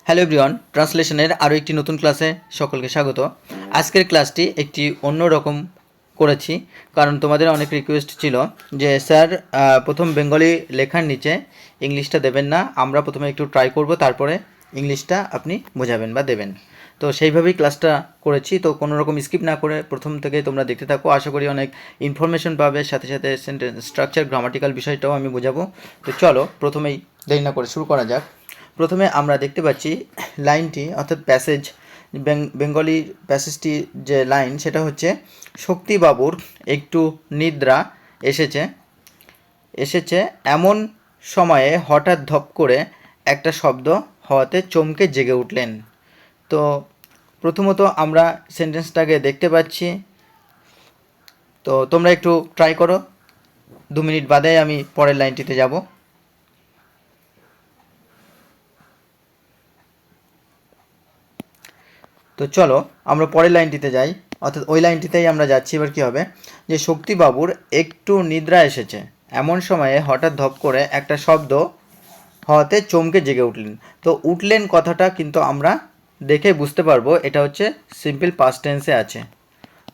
Hello everyone, ট্রান্সলেশনের আরও একটি নতুন ক্লাসে সকলকে স্বাগত। আজকের ক্লাসটি একটি অন্য রকম করেছি, কারণ তোমাদের অনেক রিকোয়েস্ট ছিল যে স্যার প্রথম বেঙ্গলি লেখার নিচে ইংলিশটা দেবেন না, আমরা প্রথমে একটু ট্রাই করব, তারপরে ইংলিশটা আপনি বোঝাবেন বা দেবেন। তো সেইভাবেই ক্লাসটা করেছি। তো কোনো রকম স্কিপ না করে প্রথম থেকে তোমরা দেখতে থাকো, আশা করি অনেক ইনফরমেশন পাবে, সাথে সাথে সেন্টেন্স স্ট্রাকচার, গ্রামাটিক্যাল বিষয়টাও আমি বোঝাবো। তো চলো প্রথমেই দেরি না করে শুরু করা যাক। প্রথমে আমরা দেখতে পাচ্ছি লাইনটি অর্থাৎ প্যাসেজ, বেঙ্গলি প্যাসেজটি যে লাইন সেটা হচ্ছে, শক্তিবাবুর একটু নিদ্রা এসেছে এসেছে এমন সময়ে হঠাৎ ধপ করে একটা শব্দ হওয়াতে চমকে জেগে উঠলেন। তো প্রথমত আমরা সেন্টেন্সটাকে দেখতে পাচ্ছি, তো তোমরা একটু ট্রাই করো, 2 মিনিট বাদে আমি পরের লাইনটিতে যাব। তো চলো আমরা পরের লাইনটিতে যাই, অর্থাৎ ওই লাইনটিতেই আমরা যাচ্ছি। এবার কী হবে, যে শক্তিবাবুর একটু নিদ্রা এসেছে এমন সময়ে হঠাৎ ধপ করে একটা শব্দ হওয়াতে চমকে জেগে উঠলেন। তো উঠলেন কথাটা কিন্তু আমরা দেখে বুঝতে পারবো এটা হচ্ছে সিম্পল পাস্ট টেন্সে আছে।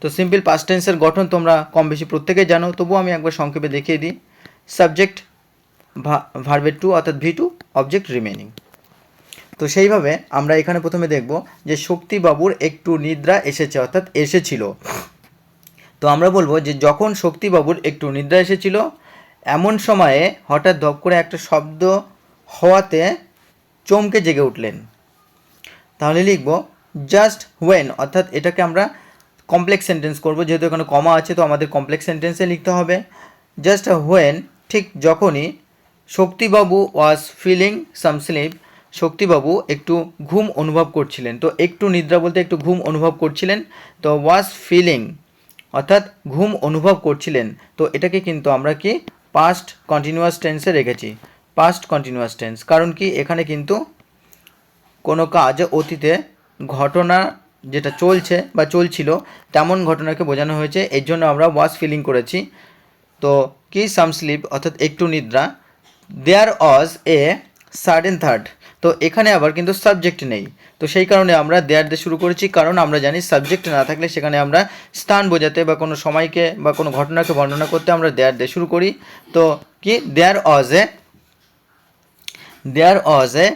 তো সিম্পল পাস্ট টেন্সের গঠন তোমরা কম বেশি প্রত্যেকেই জানো, তবুও আমি একবার সংক্ষেপে দেখিয়ে দিই। সাবজেক্ট ভার্বের টু অর্থাৎ ভি2, অবজেক্ট রিমেনিং। তো সেইভাবে আমরা এখানে প্রথমে দেখব যে শক্তিবাবুর একটু নিদ্রা এসেছে অর্থাৎ এসেছিল। তো আমরা বলবো যে যখন শক্তিবাবুর একটু নিদ্রা এসেছিল এমন সময়ে হঠাৎ ধপ করে একটা শব্দ হওয়াতে চমকে জেগে উঠলেন। তাহলে লিখব জাস্ট হোয়েন, অর্থাৎ এটাকে আমরা কমপ্লেক্স সেন্টেন্স করব, যেহেতু এখানে কমা আছে তো আমাদের কমপ্লেক্স সেন্টেন্সে লিখতে হবে। জাস্ট হোয়েন, ঠিক যখনই শক্তিবাবু ওয়াজ ফিলিং সাম স্লিপ, শক্তিবাবু একটু ঘুম অনুভব করছিলেন। তো একটু নিদ্রা বলতে একটু ঘুম অনুভব করছিলেন, তো ওয়াজ ফিলিং অর্থাৎ ঘুম অনুভব করছিলেন। তো এটাকে কিন্তু আমরা কি পাস্ট কন্টিনিউয়াস টেন্সে রেখেছি, পাস্ট কন্টিনিউয়াস টেন্স। কারণ কি এখানে কিন্তু কোনো কাজ অতীতে ঘটনা যেটা চলছে বা চলছিল তেমন ঘটনাকে বোঝানো হয়েছে, এর জন্য আমরা ওয়াজ ফিলিং করেছি। তো কি সাম স্লিপ অর্থাৎ একটু নিদ্রা, দেয়ার ওয়াজ এ সাডেন থার্ড, তো এখানে আবার কিন্তু সাবজেক্ট নেই, তো সেই কারণে আমরা দেয়ার দিয়ে শুরু করেছি, কারণ আমরা জানি সাবজেক্ট না থাকলে সেখানে আমরা স্থান বোঝাতে বা কোনো সময়কে বা কোনো ঘটনাকে বর্ণনা করতে আমরা দেয়ার দিয়ে শুরু করি। তো কি দেয়ার ওয়াজ এ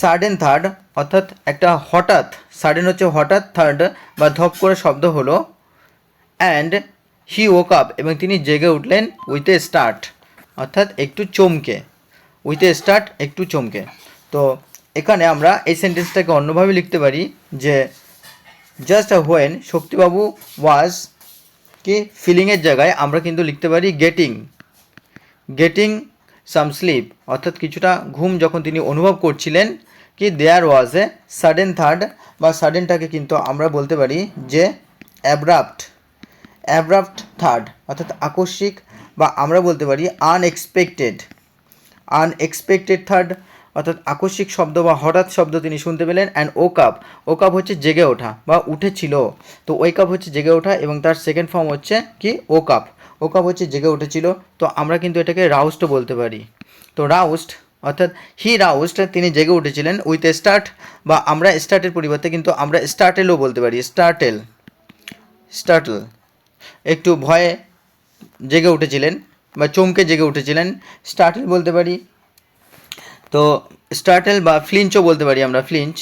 সাডেন থার্ড, অর্থাৎ একটা হঠাৎ, সাডেন হচ্ছে হঠাৎ, থার্ড বা ধপ করে শব্দ হলো, অ্যান্ড হি ওক আপ, এবং তিনি জেগে উঠলেন, উইথ এ স্টার্ট অর্থাৎ একটু চমকে, উইথ এ স্টার্ট একটু চমকে। তো এখানে আমরা এই সেন্টেন্সটাকে অন্যভাবে লিখতে পারি যে জাস্ট হোয়েন শক্তিবাবু ওয়াজ কি ফিলিংয়ের জায়গায় আমরা কিন্তু লিখতে পারি গেটিং সাম স্লিপ, অর্থাৎ কিছুটা ঘুম যখন তিনি অনুভব করছিলেন, কি দেয়ার ওয়াজ এ সাডেন থার্ড, বা সাডেনটাকে কিন্তু আমরা বলতে পারি যে অ্যাব্রাপ্ট থার্ড অর্থাৎ আকস্মিক, বা আমরা বলতে পারি আনএক্সপেক্টেড থার্ড, অর্থাৎ আকস্মিক শব্দ বা হঠাৎ শব্দ তিনি শুনতে পেলেন। অ্যান্ড ওক আপ হচ্ছে জেগে ওঠা বা উঠেছিল, তো ওয়েক আপ হচ্ছে জেগে ওঠা, এবং তার সেকেন্ড ফর্ম হচ্ছে কি ওক আপ হচ্ছে জেগে উঠেছিল। তো আমরা কিন্তু এটাকে রাউস্টও বলতে পারি। তো রাউস্ট অর্থাৎ হি রাউস্ট, তিনি জেগে উঠেছিলেন, উইথ এ স্টার্ট, বা আমরা স্টার্টের পরিবর্তে কিন্তু আমরা স্টার্টেলও বলতে পারি, স্টার্টেল একটু ভয়ে জেগে উঠেছিলেন বা চমকে জেগে উঠেছিলেন, স্টার্টেল বলতে পারি। তো স্টার্টেল বা ফ্লিঞ্চও বলতে পারি আমরা, ফ্লিঞ্চ।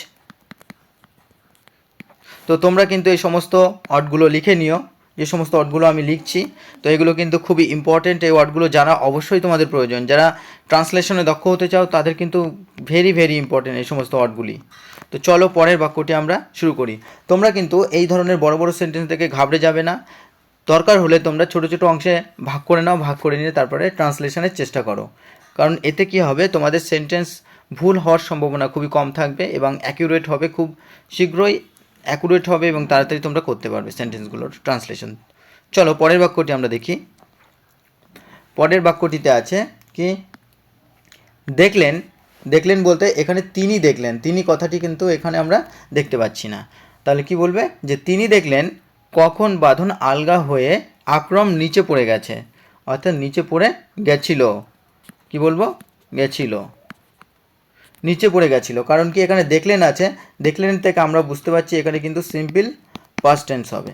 তো তোমরা কিন্তু এই সমস্ত ওয়ার্ডগুলো লিখে নিও, যে সমস্ত ওয়ার্ডগুলো আমি লিখছি, তো এগুলো কিন্তু খুবই ইম্পর্টেন্ট, এই ওয়ার্ডগুলো জানা অবশ্যই তোমাদের প্রয়োজন। যারা ট্রান্সলেশনে দক্ষ হতে চাও তাদের কিন্তু ভেরি ভেরি ইম্পর্টেন্ট এই সমস্ত ওয়ার্ডগুলি। তো চলো পরের বাক্যটি আমরা শুরু করি। তোমরা কিন্তু এই ধরনের বড় বড় সেন্টেন্স থেকে ঘাবড়ে যাবে না, দরকার হলে তোমরা ছোটো ছোটো অংশে ভাগ করে নাও, ভাগ করে নিয়ে তারপরে ট্রান্সলেশনের চেষ্টা করো, কারণ এতে কি হবে, তোমাদের সেন্টেন্স ভুল হওয়ার সম্ভাবনা খুবই কম থাকবে এবং অ্যাকিউরেট হবে, খুব শীঘ্রই অ্যাকুরেট হবে এবং তাড়াতাড়ি তোমরা করতে পারবে সেন্টেন্সগুলোর ট্রান্সলেশন। চলো পরের বাক্যটি আমরা দেখি। পরের বাক্যটিতে আছে কি দেখলেন বলতে এখানে তিনি দেখলেন, তিনি কথাটি কিন্তু এখানে আমরা দেখতে পাচ্ছি না, তাহলে কি বলবে, যে তিনি দেখলেন কখন বাঁধন আলগা হয়ে আক্রম নিচে পড়ে গেছে, অর্থাৎ নিচে পড়ে গেছিল, কি বলবো, গেছিল। নিচে পড়ে গেছিলো, কারণ কি এখানে দেখলেন আছে, দেখলেন থেকে আমরা বুঝতে পারছি এখানে কিন্তু সিম্পল পাস্ট টেন্স হবে।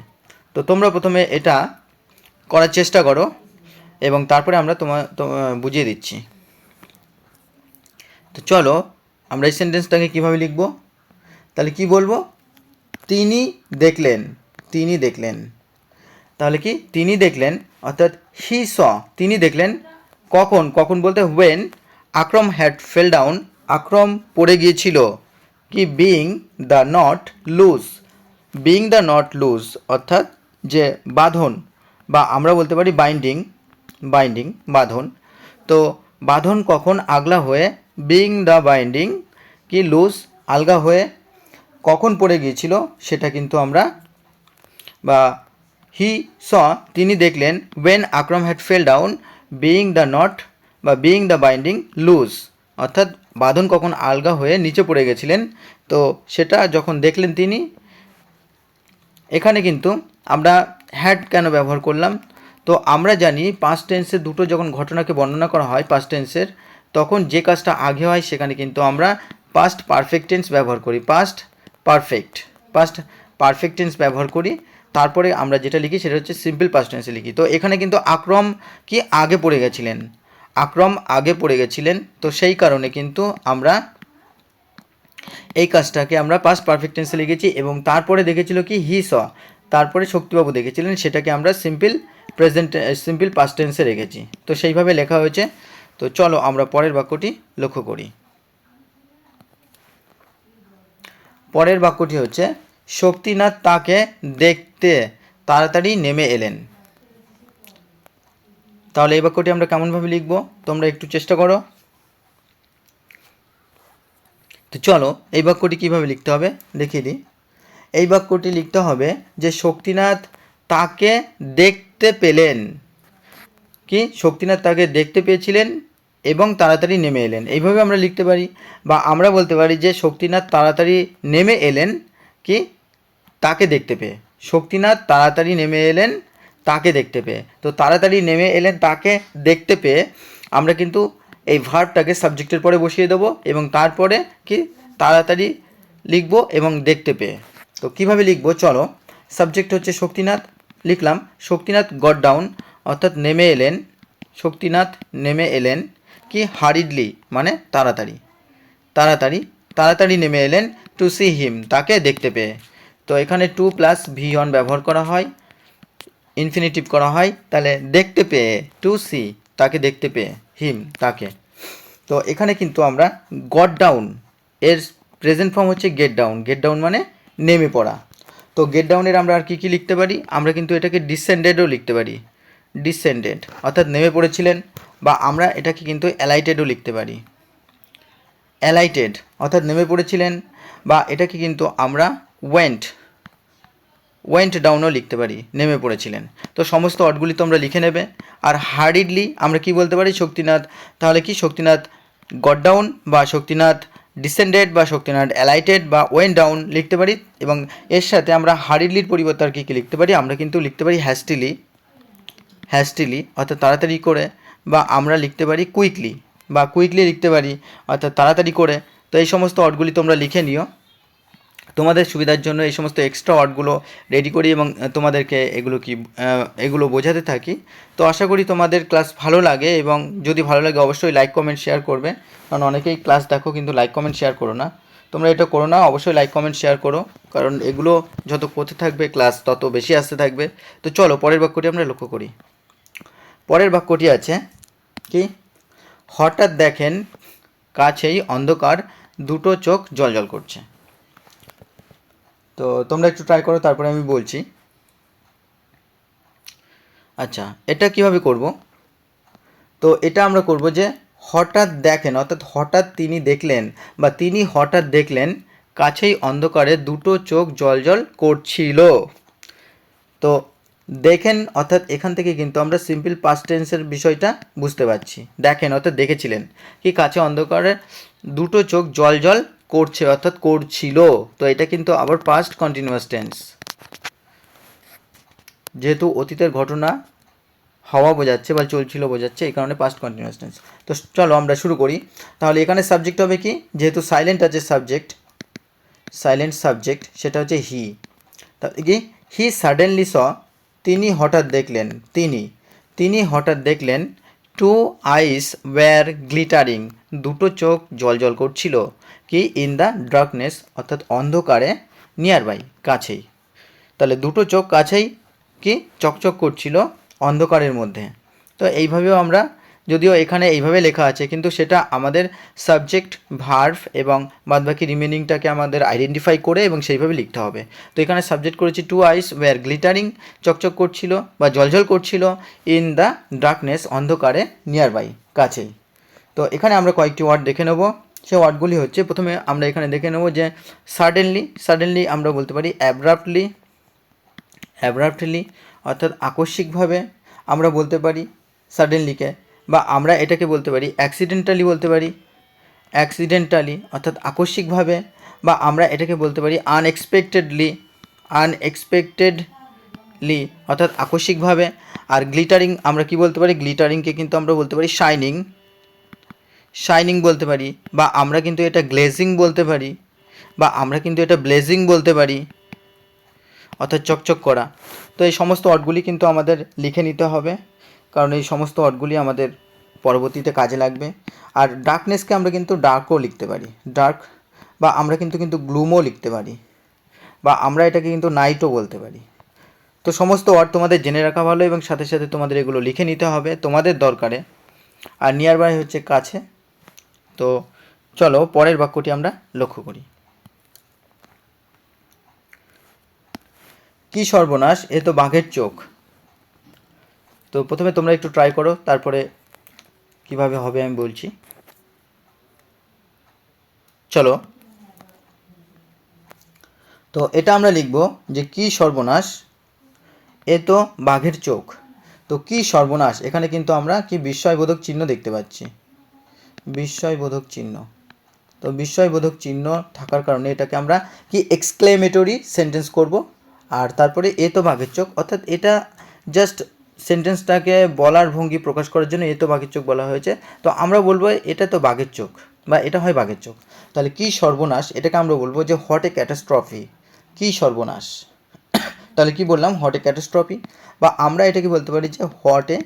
তো তোমরা প্রথমে এটা করার চেষ্টা করো এবং তারপরে আমরা বুঝিয়ে দিচ্ছি। তো চলো আমরা এই সেন্টেন্সটাকে কীভাবে লিখব, তাহলে কি বলবো, তিনি দেখলেন, তিনি দেখলেন। তাহলে কি তিনি দেখলেন, অর্থাৎ হি স, তিনি দেখলেন কখন, কখন বলতে when Akram had fell down, Akram পড়ে গিয়েছিল, কি being the knot loose, being the knot loose অর্থাৎ যে বাঁধন, বা আমরা বলতে পারি বাইন্ডিং, বাইন্ডিং বাঁধন। তো বাঁধন কখন আগলা হয়ে, বিইং দ্য বাইন্ডিং কি লুজ আলগা হয়ে কখন পড়ে গিয়েছিল সেটা কিন্তু আমরা, বা হি স তিনি দেখলেন, when Akram had fell down, being the knot বা বিইং দ্য বাইন্ডিং লুজ অর্থাৎ বাঁধন কখন আলগা হয়ে নিচে পড়ে গেছিলেন, তো সেটা যখন দেখলেন তিনি। এখানে কিন্তু আমরা হ্যাড কেন ব্যবহার করলাম, তো আমরা জানি পাস্ট টেন্সের দুটো যখন ঘটনাকে বর্ণনা করা হয় পাস্ট টেন্সের, তখন যে কাজটা আগে হয় সেখানে কিন্তু আমরা পাস্ট পারফেক্ট টেন্স ব্যবহার করি, পাস্ট পারফেক্ট টেন্স ব্যবহার করি। তারপরে আমরা যেটা লিখি সেটা হচ্ছে সিম্পল পাস্ট টেন্সে লিখি। তো এখানে কিন্তু আকরম কি আগে পড়ে গেছিলেন, আকরম আগে পড়ে গেছিলেন, তো সেই কারণে কিন্তু আমরা এই কাজটাকে আমরা পাস্ট পারফেক্ট টেন্সে লিখেছি। এবং তারপরে দেখেছিল কি হি স, তারপরে শক্তিবাবু দেখেছিলেন, সেটাকে আমরা সিম্পল পাস্ট টেন্সে রেখেছি। তো সেইভাবে লেখা হয়েছে। তো চলো আমরা পরের বাক্যটি লক্ষ্য করি। পরের বাক্যটি হচ্ছে শক্তিনাথ তাকে দেখতে তাড়াতাড়ি নেমে এলেন। তাহলে এই বাক্যটি আমরা কেমনভাবে লিখব তোমরা একটু চেষ্টা করো। তো চলো এই বাক্যটি কীভাবে লিখতে হবে দেখিয়ে দিই। এই বাক্যটি লিখতে হবে যে শক্তিনাথ তাকে দেখতে পেলেন, কি শক্তিনাথ তাকে দেখতে পেয়েছিলেন এবং তাড়াতাড়ি নেমে এলেন, এইভাবে আমরা লিখতে পারি। বা আমরা বলতে পারি যে শক্তিনাথ তাড়াতাড়ি নেমে এলেন কি তাকে দেখতে পেয়ে, শক্তিনাথ তাড়াতাড়ি নেমে এলেন তাকে দেখতে পেয়ে। তো তাড়াতাড়ি নেমে এলেন তাকে দেখতে পেয়ে আমরা কিন্তু এই ভার্বটাকে সাবজেক্টের পরে বসিয়ে দেবো এবং তারপরে কি তাড়াতাড়ি লিখব এবং দেখতে পেয়ে। তো কিভাবে লিখব চলো, সাবজেক্ট হচ্ছে শক্তিনাথ, লিখলাম শক্তিনাথ গট ডাউন অর্থাৎ নেমে এলেন, শক্তিনাথ নেমে এলেন কি হারিডলি মানে তাড়াতাড়ি, তাড়াতাড়ি নেমে এলেন টু সি হিম তাকে দেখতে পেয়ে। তো এখানে টু প্লাস ভি অন ব্যবহার করা হয়, ইনফিনিটিভ করা হয়, তাহলে দেখতে পেয়ে টু সি তাকে দেখতে পেয়ে, হিম তাকে। তো এখানে কিন্তু আমরা গট ডাউন এর প্রেজেন্ট ফর্ম হচ্ছে গেট ডাউন মানে নেমে পড়া। তো গেট ডাউনের আমরা আর কী লিখতে পারি, আমরা কিন্তু এটাকে ডিসেন্ডেডও লিখতে পারি, ডিসেন্ডেড অর্থাৎ নেমে পড়েছিলেন। বা আমরা এটাকে কিন্তু অ্যালাইটেডও লিখতে পারি, অ্যালাইটেড অর্থাৎ নেমে পড়েছিলেন। বা এটাকে কিন্তু আমরা ওয়েন্ট ডাউনও লিখতে পারি, নেমে পড়েছিলেন। তো সমস্ত ওয়ার্ডগুলি তোমরা লিখে নেবে। আর হার্ডিডলি আমরা কি বলতে পারি, শক্তিনাথ, তাহলে কি শক্তিনাথ গট ডাউন বা শক্তিনাথ ডিসেন্ডেড বা শক্তিনাথ অ্যালাইটেড বা ওয়েন্ট ডাউন লিখতে পারি। এবং এর সাথে আমরা হার্ডিডলির পরিবর্তে আর কী লিখতে পারি, আমরা কিন্তু লিখতে পারি হ্যাস্টিলি অর্থাৎ তাড়াতাড়ি করে। বা আমরা লিখতে পারি কুইকলি লিখতে পারি অর্থাৎ তাড়াতাড়ি করে। তো এই সমস্ত ওয়ার্ডগুলি তোমরা লিখে নিও, তোমাদের সুবিধার জন্য এই সমস্ত এক্সট্রা ওয়ার্ডগুলো রেডি করি এবং তোমাদেরকে এগুলো বোঝাতে থাকি। তো আশা করি তোমাদের ক্লাস ভালো লাগে, এবং যদি ভালো লাগে অবশ্যই লাইক কমেন্ট শেয়ার করবে, কারণ অনেকেই ক্লাস দেখো কিন্তু লাইক কমেন্ট শেয়ার করো না। তোমরা এটা করো না, অবশ্যই লাইক কমেন্ট শেয়ার করো, কারণ এগুলো যত করতে থাকবে ক্লাস তত বেশি আসতে থাকবে। তো চলো পরের বাক্যটি আমরা লক্ষ্য করি। পরের বাক্যটি আছে কি, হঠাৎ দেখেন কাছেই অন্ধকার, দুটো চোখ জ্বলজ্বল করছে। তো তোমরা একটু ট্রাই করো, তারপরে আমি বলছি। আচ্ছা, এটা কিভাবে করব, তো এটা আমরা করব যে হঠাৎ দেখেন অর্থাৎ হঠাৎ তিনি দেখলেন বা তিনি হঠাৎ দেখলেন কাছেই অন্ধকারে দুটো চোখ জ্বলজ্বল করছিল। তো দেখেন অর্থাৎ এখান থেকে কিন্তু আমরা সিম্পল পাস্ট টেন্সের বিষয়টা বুঝতে পারছি। দেখেন অর্থাৎ দেখেছিলেন কি কাছে অন্ধকারে দুটো চোখ জ্বলজ্বল করছে অর্থাৎ করছিল। তো এটা কিন্তু আবার পাস্ট কন্টিনিউয়াস টেন্স, যেহেতু অতীতের ঘটনা হওয়া বোঝাচ্ছে বা চলছিল বোঝাচ্ছে, এই কারণে পাস্ট কন্টিনিউয়াস টেন্স। তো চলো আমরা শুরু করি। তাহলে এখানে সাবজেক্ট হবে কি, যেহেতু সাইলেন্ট আছে সাবজেক্ট, সাইলেন্ট সাবজেক্ট, সেটা হচ্ছে হি। তাহলে কি, হি সাডেনলি স, তিনি হঠাৎ দেখলেন, তিনি হঠাৎ দেখলেন, টু আইস ওয়্যার গ্লিটারিং, দুটো চোখ জল করছিল, কি ইন দ্য ডার্কনেস, অর্থাৎ অন্ধকারে, নিয়ার বাই, কাছেই। তাহলে দুটো চোখ কাছেই কি চকচক করছিল অন্ধকারের মধ্যে। তো এইভাবেও আমরা, যদিও এখানে এইভাবে লেখা আছে কিন্তু সেটা আমাদের সাবজেক্ট, ভার্ব এবং বাদবাকি রিমেনিংটাকে আমাদের আইডেন্টিফাই করে এবং সেইভাবে লিখতে হবে। তো এখানে সাবজেক্ট করেছি টু আইস ওয়্যার গ্লিটারিং, চকচক করছিল বা জলঝল করছিল, ইন দ্য ডার্কনেস, অন্ধকারে, নিয়ার বাই, কাছেই। তো এখানে আমরা কয়েকটি ওয়ার্ড দেখে নেব। সে ওয়ার্ডগুলি হচ্ছে, প্রথমে আমরা এখানে দেখে নেব যে সাডেনলি আমরা বলতে পারি অ্যাব্রাপ্টলি, অর্থাৎ আকস্মিকভাবে আমরা বলতে পারি সাডেনলিকে, বা আমরা এটাকে বলতে পারি অ্যাক্সিডেন্টালি, অর্থাৎ আকস্মিকভাবে, বা আমরা এটাকে বলতে পারি আনএক্সপেক্টেডলি, অর্থাৎ আকস্মিকভাবে। আর গ্লিটারিং আমরা কি বলতে পারি, গ্লিটারিংকে কিন্তু আমরা বলতে পারি শাইনিং বলতে পারি, বা আমরা কিন্তু এটা গ্লেজিং বলতে পারি, বা আমরা কিন্তু এটা ব্লেজিং বলতে পারি, অর্থাৎ চকচক করা। তো এই সমস্ত ওয়ার্ডগুলি কিন্তু আমাদের লিখে নিতে হবে, কারণ এই সমস্ত ওয়ার্ডগুলি আমাদের পরবর্তীতে কাজে লাগবে। আর ডার্কনেসকে আমরা কিন্তু ডার্কও লিখতে পারি, ডার্ক, বা আমরা কিন্তু গ্লুমও লিখতে পারি, বা আমরা এটাকে কিন্তু নাইটও বলতে পারি। তো সমস্ত ওয়ার্ড তোমাদের জেনে রাখা ভালো, এবং সাথে সাথে তোমাদের এগুলো লিখে নিতে হবে তোমাদের দরকারে। আর নিয়ার বাই হচ্ছে কাছে। তো চলো পরের বাক্যটি আমরা লক্ষ্য করি। কি সর্বনাশ, এ তো বাঘের চোখ। তো প্রথমে তোমরা একটু ট্রাই করো, তারপরে কিভাবে হবে আমি বলছি। চলো, তো এটা আমরা লিখব যে কি সর্বনাশ, এ তো বাঘের চোখ। তো কি সর্বনাশ, এখানে কিন্তু আমরা কি বিস্ময়বোধক চিহ্ন দেখতে পাচ্ছি, বিস্ময়বোধক চিহ্ন। তো বিস্ময়বোধক চিহ্ন থাকার কারণে এটাকে আমরা কি এক্সক্লেমেটরি সেন্টেন্স করব। আর তারপরে এ তো বাঘের চোখ, অর্থাৎ এটা জাস্ট সেন্টেন্সটাকে বলার ভঙ্গি প্রকাশ করার জন্য এ তো বাঘের চোখ বলা হয়েছে। তো আমরা বলবো এটা তো বাঘের চোখ, বা এটা হয় বাঘের চোখ। তাহলে কি সর্বনাশ, এটাকে আমরা বলবো যে হোয়াট এ ক্যাটাস্ট্রফি, কি সর্বনাশ। তাহলে কি বললাম, হোয়াট এ ক্যাটাস্ট্রফি, বা আমরা এটাকে বলতে পারি যে হোয়াট এ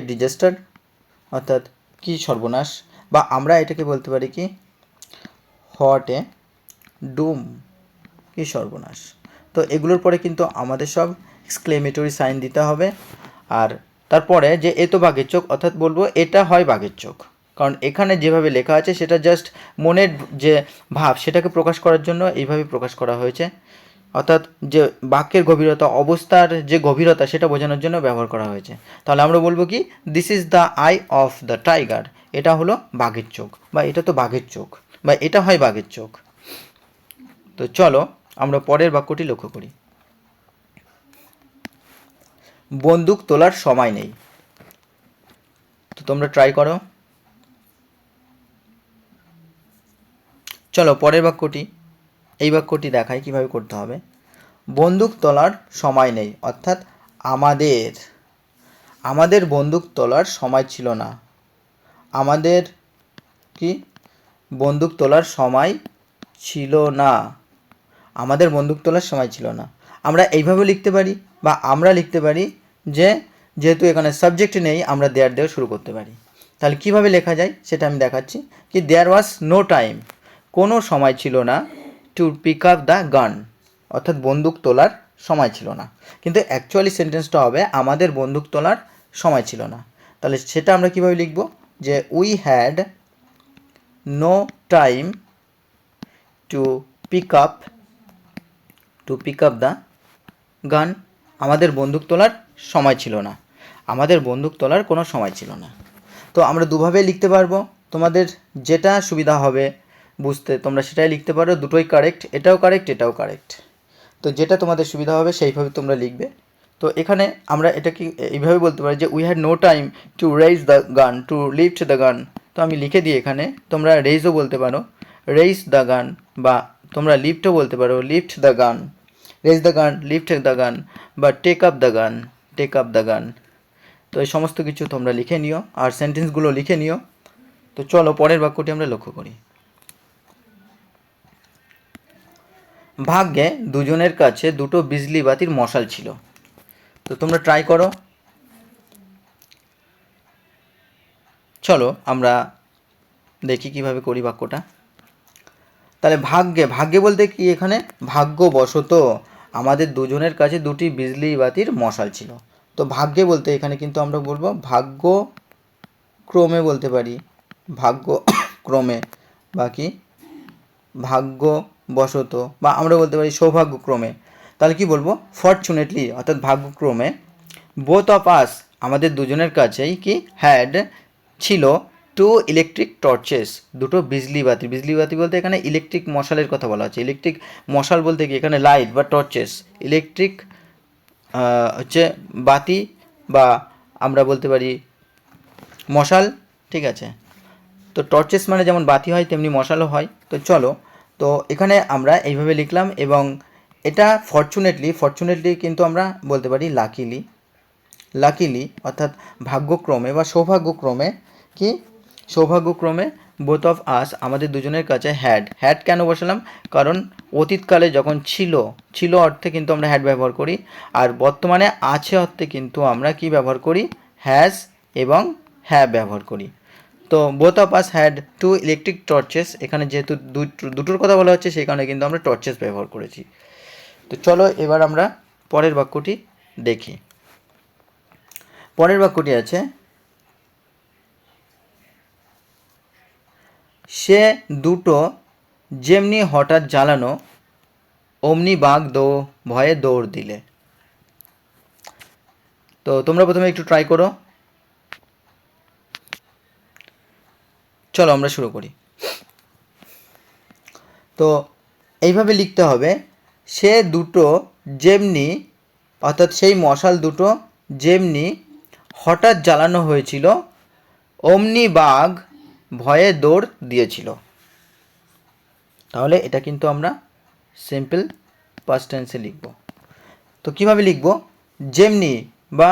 ডিজাস্টার, অর্থাৎ কি সর্বনাশ, বা আমরা এটাকে বলতে পারি কি হোয়াট এ ডুম, কি সর্বনাশ। তো এগুলোর পরে কিন্তু আমাদের সব এক্সক্লেমেটরি সাইন দিতে হবে। আর তারপরে যে এ তো বাঘের চোখ, অর্থাৎ বলবো এটা হয় বাঘের চোখ, কারণ এখানে যেভাবে লেখা আছে সেটা জাস্ট মনের যে ভাব সেটাকে প্রকাশ করার জন্য এইভাবে প্রকাশ করা হয়েছে, অর্থাৎ যে বাক্যের গভীরতা, অবস্থার যে গভীরতা সেটা বোঝানোর জন্য ব্যবহার করা হয়েছে। তাহলে আমরা বলবো কি, this is the I of the tiger, এটা হলো বাঘের চোখ, বা এটা তো বাঘের চোখ, বা এটা হয় বাঘের চোখ। তো চলো আমরা পরের বাক্যটি লক্ষ্য করি। বন্দুক তোলার সময় নেই। তো তোমরা ট্রাই করো। চলো পরের বাক্যটি, এই বাক্যটি দেখাই কিভাবে করতে হবে। বন্দুক তোলার সময় নেই, অর্থাৎ আমাদের বন্দুক তোলার সময় ছিল না, আমাদের কি বন্দুক তোলার সময় ছিল না, আমাদের বন্দুক তোলার সময় ছিল না। আমরা এইভাবে লিখতে পারি, বা আমরা লিখতে পারি যে যেহেতু এখানে সাবজেক্ট নেই আমরা দেয়ার দিয়ে শুরু করতে পারি। তাহলে কিভাবে লেখা যায় সেটা আমি দেখাচ্ছি। কি দেয়ার ওয়াজ নো টাইম, কোনো সময় ছিল না, টু পিক আপ দ্য গান, অর্থাৎ বন্দুক তোলার সময় ছিল না। কিন্তু অ্যাকচুয়ালি সেন্টেন্সটা হবে আমাদের বন্দুক তোলার সময় ছিল না। তাহলে সেটা আমরা কিভাবে লিখব, যে we had no time to pick up the gun, আমাদের বন্দুক তোলার সময় ছিল না, আমাদের বন্দুক তোলার কোনো সময় ছিল না। তো আমরা দুভাবে লিখতে পারবো, তোমাদের যেটা সুবিধা হবে বুঝতে তোমরা সেটাই লিখতে পারো, দুটোই কারেক্ট, এটাও কারেক্ট এটাও কারেক্ট। তো যেটা তোমাদের সুবিধা হবে সেইভাবে তোমরা লিখবে। তো এখানে আমরা এটাকে এইভাবে বলতে পারি যে we had no time to raise the gun, to lift the gun. তো আমি লিখে দিই এখানে, তোমরা রেইজও বলতে পারো, রেইজ দ্য গান, বা তোমরা লিফটও বলতে পারো, lift the gun. Raise the gun, lift the gun, বা take up the gun, take up the gun. তো এই সমস্ত কিছু তোমরা লিখে নিও আর সেন্টেন্সগুলো লিখে নিও। তো চলো পরের বাক্যটি আমরা লক্ষ্য করি। ভাগ্যে দুজনের কাছে দুটো বিজলি বাতির মশাল ছিল। তো তোমরা ট্রাই করো। চলো আমরা দেখি কিভাবে করি বাক্যটা। তাহলে ভাগ্যে, ভাগ্যে বলতে কি এখানে ভাগ্যবশত আমাদের দুজনের কাছে দুটি বিজলি বাতির মশাল ছিল। তো ভাগ্যে বলতে এখানে কিন্তু আমরা বলবো ভাগ্য ক্রমে বলতে পারি, ভাগ্য ক্রমে, বা কি ভাগ্যবশত, বা আমরা বলতে পারি সৌভাগ্যক্রমে। তাহলে কি বলবো, ফরচুনেটলি অর্থাৎ ভাগ্যক্রমে, বোথ অফ আস আমাদের দুজনের কাছেই কি হ্যাড ছিল টু ইলেকট্রিক টর্চেস দুটো বিজলি বাতি। বিজলি বাতি বলতে এখানে ইলেকট্রিক মশালের কথা বলা হচ্ছে। ইলেকট্রিক মশাল বলতে কি এখানে লাইট বা টর্চেস, ইলেকট্রিক হচ্ছে বাতি, বা আমরা বলতে পারি মশাল, ঠিক আছে। তো টর্চেস মানে যেমন বাতি হয় তেমনি মশালও হয়। তো চলো, তো এখানে আমরা এইভাবে লিখলাম, এবং এটা ফরচুনেটলি, ফরচুনেটলি কিন্তু আমরা বলতে পারি লাকিলি, লাকিলি অর্থাৎ ভাগ্যক্রমে বা সৌভাগ্যক্রমে, কি সৌভাগ্যক্রমে বোথ অফ আস আমাদের দুজনের কাছে হ্যাড, হ্যাড কেন বসালাম, কারণ অতীতকালে যখন ছিল, ছিল অর্থে কিন্তু আমরা হ্যাড ব্যবহার করি, আর বর্তমানে আছে অর্থে কিন্তু আমরা কি ব্যবহার করি, হ্যাজ এবং হ্যাভ ব্যবহার করি। তো both of us had to electric torches, এখানে যেহেতু দুটোর কথা বলা হচ্ছে সেই কারণে কিন্তু আমরা টর্চেস ব্যবহার করেছি। তো চলো এবার আমরা পরের বাক্যটি দেখি। পরের বাক্যটি আছে, সে দুটো যেমনি হঠাৎ জ্বালানো অমনি বাঘ ভয়ে দৌড় দিলে। তো তোমরা প্রথমে একটু ট্রাই করো। চলো আমরা শুরু করি। তো এইভাবে লিখতে হবে, সে দুটো যেমনি অর্থাৎ সেই মশাল দুটো যেমনি হঠাৎ জ্বালানো হয়েছিল অমনি বাঘ ভয়ে দৌড় দিয়েছিল। তাহলে এটা কিন্তু আমরা সিম্পল পাস্ট টেন্সে লিখব। তো কিভাবে লিখব, যেমনি বা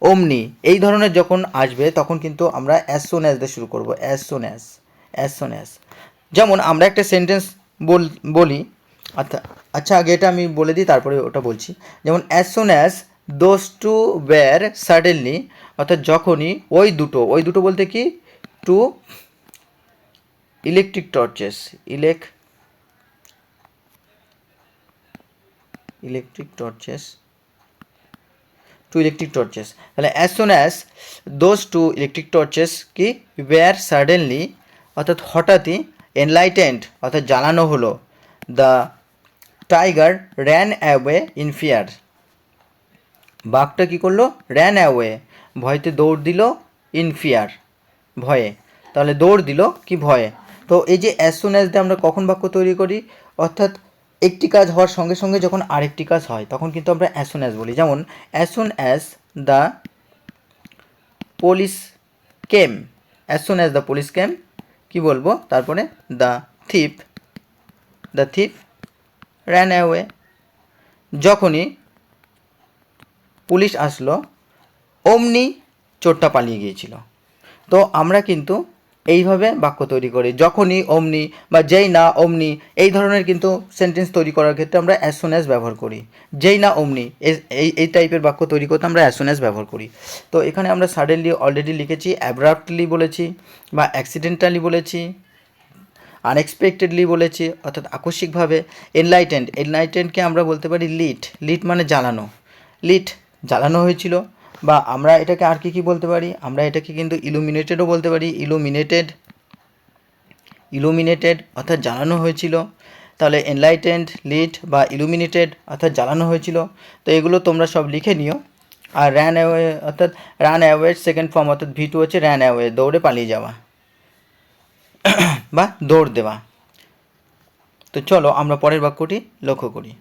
অমনি এই ধরনের যখন আসবে তখন কিন্তু আমরা অ্যাজ সুন অ্যাজ দিয়ে শুরু করব, as soon as, as soon as. যেমন আমরা একটা সেন্টেন্স বলি, আচ্ছা আগে এটা আমি বলে দিই তারপরে ওটা বলছি। যেমন as soon as those two were suddenly, অর্থাৎ যখনই ওই দুটো, ওই দুটো বলতে কি two electric torches, electric torches, two electric torches. তাহলে as soon as those two electric torches কি ওয়্যার সাডেনলি অর্থাৎ হঠাৎই, এনলাইটেন্ড অর্থাৎ জ্বালানো হলো, the tiger ran away in fear, বাঘটা কী করলো, র্যান অ্যাওয়ে ভয়তে দৌড় দিল, ইন ফিয়ার ভয়ে, তাহলে দৌড় দিল কি ভয়ে। তো এই যে অ্যাজ সুন অ্যাজ দিয়ে আমরা কখন বাক্য তৈরি করি, অর্থাৎ একটি কাজ হওয়ার সঙ্গে সঙ্গে যখন আরেকটি কাজ হয় তখন কিন্তু আমরা অ্যাজ সুন অ্যাজ বলি। যেমন as soon as the police came, as soon as the police came কী বলবো, তারপরে দ্য থিপ র্যান অ্যাওয়ে, যখনই পুলিশ আসলো অমনি চোরটা পালিয়ে গিয়েছিল। তো আমরা কিন্তু এইভাবে বাক্য তৈরি করি, যখনই, অমনি, বা যেই না অমনি, এই ধরনের কিন্তু সেন্টেন্স তৈরি করার ক্ষেত্রে আমরা অ্যাজ সুন অ্যাজ ব্যবহার করি। যেই না অমনি এই টাইপের বাক্য তৈরি করতে আমরা অ্যাজ সুন অ্যাজ ব্যবহার করি। তো এখানে আমরা সাডেনলি অলরেডি লিখেছি, অ্যাব্রাপ্টলি বলেছি, বা অ্যাক্সিডেন্টালি বলেছি, আনএক্সপেক্টেডলি বলেছি অর্থাৎ আকস্মিকভাবে, এনলাইটেন্ডকে আমরা বলতে পারি লিট মানে জ্বালানো, জ্বালানো হয়েছিল, বা আমরা এটাকে আর কি বলতে পারি, আমরা এটাকে কিন্তু ইলুমিনেটেডও বলতে পারি, ইলুমিনেটেড অর্থাৎ জ্বালানো হয়েছিল। তাহলে এনলাইটেন্ড, লিট বা ইলুমিনেটেড অর্থাৎ জ্বালানো হয়েছিল। তো এগুলো তোমরা সব লিখে নিও। আর র্যান অ্যাওয়ে অর্থাৎ রান অ্যাওয়ের সেকেন্ড ফর্ম অর্থাৎ V2 হচ্ছে র্যান অ্যাওয়ে, দৌড়ে পালিয়ে যাওয়া বা দৌড় দেওয়া। তো চলো আমরা পরের বাক্যটি লক্ষ্য করি।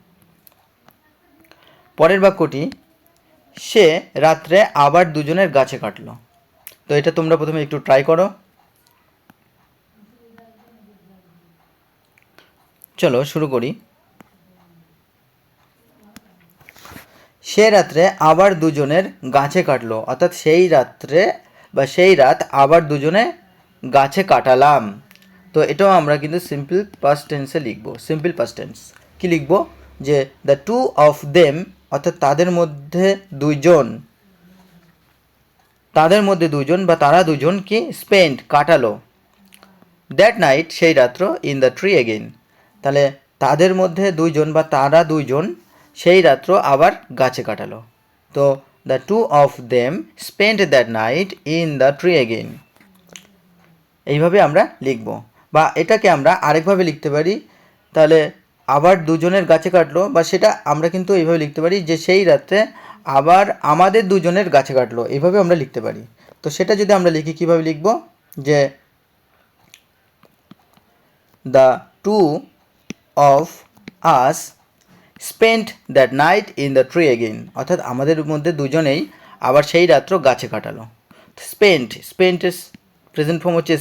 পরের বাক্যটি, সে রাত্রে আবার দুজনের গাছে কাটলো। তো এটা তোমরা প্রথমে একটু ট্রাই করো। চলো শুরু করি। সে রাত্রে আবার দুজনের গাছে কাটলো, অর্থাৎ সেই রাত্রে বা সেই রাত আবার দুজনে গাছে কাটালাম। তো এটাও আমরা কিন্তু সিম্পল পাস্ট টেন্সে লিখব। সিম্পল পাস্ট টেন্স কি লিখব, যে দ্য টু অফ দেম, অর্থাৎ তাদের মধ্যে দুজন বা তারা দুজন কি স্পেন্ড কাটালো, দ্যাট নাইট সেই রাত্র, ইন দ্য ট্রি এগেইন। তাহলে তাদের মধ্যে দুইজন বা তারা দুইজন সেই রাত্র আবার গাছে কাটালো। তো the two of them spend that night in the tree again. এইভাবে আমরা লিখব। বা এটাকে আমরা আরেকভাবে লিখতে পারি, তাহলে আবার দুজনের গাছে কাটলো, বা সেটা আমরা কিন্তু এইভাবে লিখতে পারি যে সেই রাত্রে আবার আমাদের দুজনের গাছে কাটলো, এইভাবে আমরা লিখতে পারি। তো সেটা যদি আমরা লিখি কীভাবে লিখব, যে the two of us spent that night in the tree again, অর্থাৎ আমাদের মধ্যে দুজনেই আবার সেই রাত্র গাছে কাটালো। স্পেন্টের প্রেজেন্ট ফর্ম হচ্ছে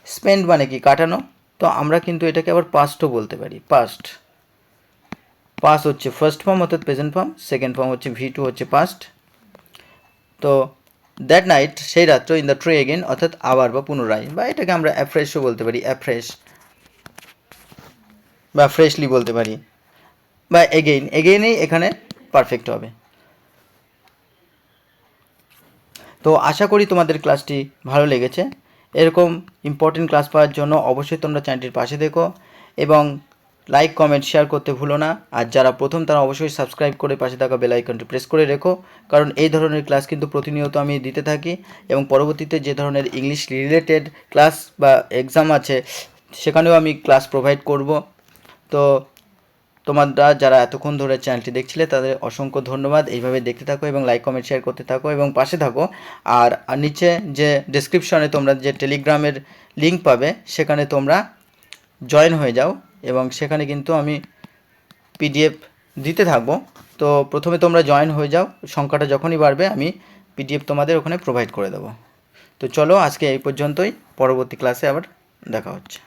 স্পেন্ড মানে কি কাটানো। তো আমরা কিন্তু এটাকে আবার পাস্টও বলতে পারি। পাস হচ্ছে ফার্স্ট ফর্ম অর্থাৎ প্রেজেন্ট ফর্ম, সেকেন্ড ফর্ম হচ্ছে V2 হচ্ছে পাস্ট। তো দ্যাট নাইট সেই রাত্র, ইন দ্য ট্রি এগেইন অর্থাৎ আবার বা পুনরায়, বা এটাকে আমরা অ্যাফ্রেশও বলতে পারি, অ্যাফ্রেশ বা ফ্রেশলি বলতে পারি, বা এগেইনেই এখানে পারফেক্ট হবে। তো আশা করি তোমাদের ক্লাসটি ভালো লেগেছে। এরকম ইম্পর্টেন্ট ক্লাস পাওয়ার জন্য অবশ্যই তোমরা চ্যানেলটির পাশে দেখো এবং লাইক কমেন্ট শেয়ার করতে ভুলো না। আর যারা প্রথম তারা অবশ্যই সাবস্ক্রাইব করে পাশে থাকা বেল আইকনটি প্রেস করে রেখো, কারণ এই ধরনের ক্লাস কিন্তু প্রতিনিয়ত আমি দিতে থাকি এবং পরবর্তীতে যে ধরনের ইংলিশ রিলেটেড ক্লাস বা এক্সাম আছে সেখানেও আমি ক্লাস প্রোভাইড করব। তো তোমরা যারা এতক্ষণ ধরে চ্যানেলটি দেখছিলে তাদের অসংখ্য ধন্যবাদ। এইভাবে দেখতে থাকো এবং লাইক কমেন্ট শেয়ার করতে থাকো এবং পাশে থাকো। আর নিচে যে ডেসক্রিপশনে তোমরা যে টেলিগ্রামের লিঙ্ক পাবে সেখানে তোমরা জয়েন হয়ে যাও এবং সেখানে কিন্তু আমি PDF দিতে থাকবো। তো প্রথমে তোমরা জয়েন হয়ে যাও, সংখ্যাটা যখনই বাড়বে আমি PDF তোমাদের ওখানে প্রোভাইড করে দেবো। তো চলো আজকে এই পর্যন্তই, পরবর্তী ক্লাসে আবার দেখা হচ্ছে।